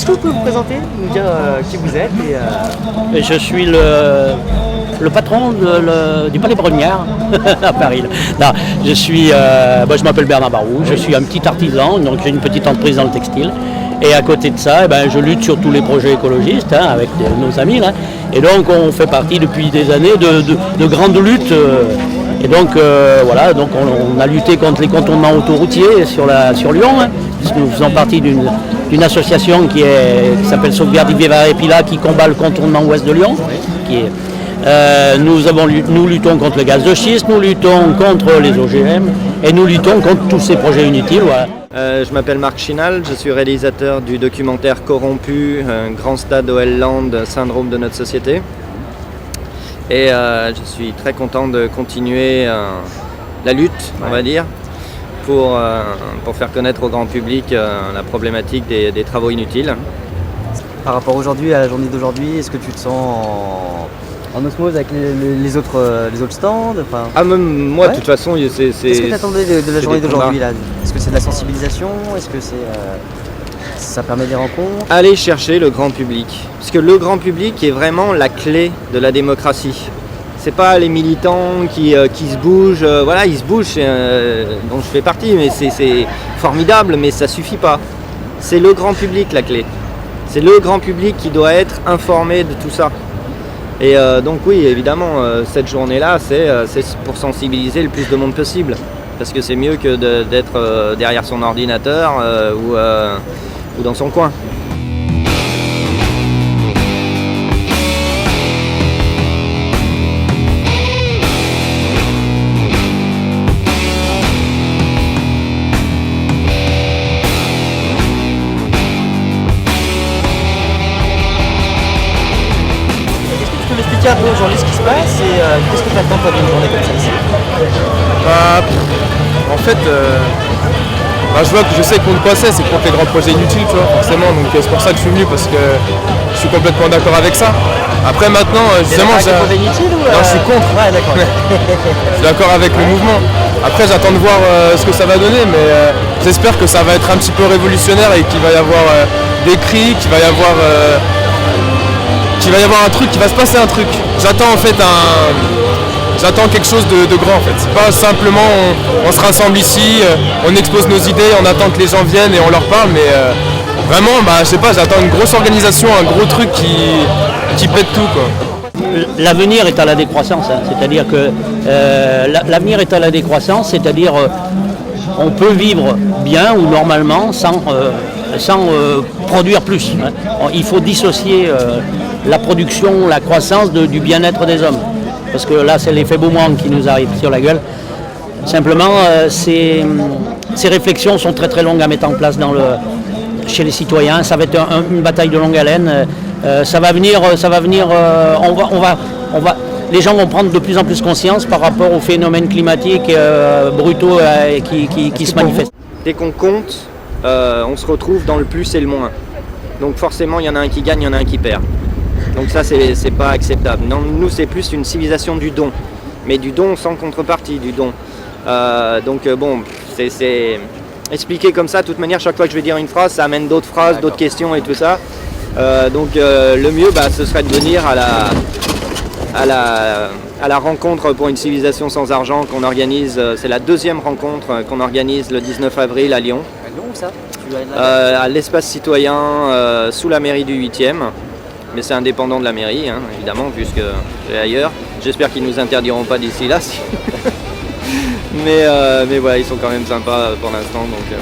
Est-ce que vous pouvez vous présenter, nous dire qui vous êtes Et je suis le patron du Palais Brongniart à Paris. Non, je m'appelle Bernard Barou, je suis un petit artisan, donc j'ai une petite entreprise dans le textile. Et à côté de ça, je lutte sur tous les projets écologistes avec nos amis. Là. Et donc on fait partie depuis des années de grandes luttes. Et donc voilà, donc on a lutté contre les contournements autoroutiers sur Lyon, puisque nous faisons partie d'une association qui s'appelle Sauvegarde Vivara et Pila, qui combat le contournement ouest de Lyon. Nous luttons contre le gaz de schiste, nous luttons contre les OGM et nous luttons contre tous ces projets inutiles. Voilà. Je m'appelle Marc Chinal, je suis réalisateur du documentaire Corrompu, un grand stade OL Land, syndrome de notre société. Et je suis très content de continuer la lutte, on va dire, pour faire connaître au grand public la problématique des travaux inutiles. Par rapport aujourd'hui à la journée d'aujourd'hui, est-ce que tu te sens en osmose avec les autres stands? Même moi, de toute façon, c'est... Qu'est-ce que tu attendais de la journée d'aujourd'hui là? Est-ce que c'est de la sensibilisation? Est-ce que ça permet des rencontres? Aller chercher le grand public. Parce que le grand public est vraiment la clé de la démocratie. C'est pas les militants qui se bougent. Voilà, ils se bougent, dont je fais partie, mais c'est formidable, mais ça suffit pas. C'est le grand public la clé. C'est le grand public qui doit être informé de tout ça. Et donc oui, évidemment, cette journée-là, c'est pour sensibiliser le plus de monde possible. Parce que c'est mieux que d'être derrière son ordinateur ou dans son coin. Un peu aujourd'hui ce qui se passe et qu'est-ce que tu attends d'une journée comme celle-ci? En fait, je sais contre quoi c'est contre les grands projets inutiles, tu vois, forcément, donc c'est pour ça que je suis venu, parce que je suis complètement d'accord avec ça. Après maintenant, justement, je suis contre. Ouais, d'accord. Je suis d'accord avec le mouvement. Après, j'attends de voir ce que ça va donner, mais j'espère que ça va être un petit peu révolutionnaire et qu'il va y avoir des cris, qu'il va y avoir un truc, qu'il va se passer un truc. J'attends en fait quelque chose de grand en fait. C'est pas simplement on se rassemble ici, on expose nos idées, on attend que les gens viennent et on leur parle, mais vraiment, je sais pas, j'attends une grosse organisation, un gros truc qui pète tout quoi. L'avenir est à la décroissance, c'est-à-dire que l'avenir est à la décroissance, c'est-à-dire on peut vivre bien ou normalement sans produire plus. Il faut dissocier la production, la croissance du bien-être des hommes. Parce que là, c'est l'effet boomerang qui nous arrive sur la gueule. Simplement, ces réflexions sont très très longues à mettre en place chez les citoyens. Ça va être une bataille de longue haleine. Ça va venir. Les gens vont prendre de plus en plus conscience par rapport aux phénomènes climatiques brutaux qui se manifestent. Dès qu'on compte, on se retrouve dans le plus et le moins. Donc forcément, il y en a un qui gagne, il y en a un qui perd. Donc ça, c'est pas acceptable. Non, nous, c'est plus une civilisation du don. Mais du don sans contrepartie, du don. C'est expliqué comme ça. De toute manière, chaque fois que je vais dire une phrase, ça amène d'autres phrases, d'autres questions et tout ça. Le mieux, ce serait de venir à la rencontre pour une civilisation sans argent qu'on organise. C'est la deuxième rencontre qu'on organise le 19 avril à Lyon. À Lyon, où ça? À l'espace citoyen sous la mairie du 8e. Mais c'est indépendant de la mairie, évidemment, puisque c'est ailleurs. J'espère qu'ils ne nous interdiront pas d'ici là. mais voilà, ils sont quand même sympas pour l'instant. Donc,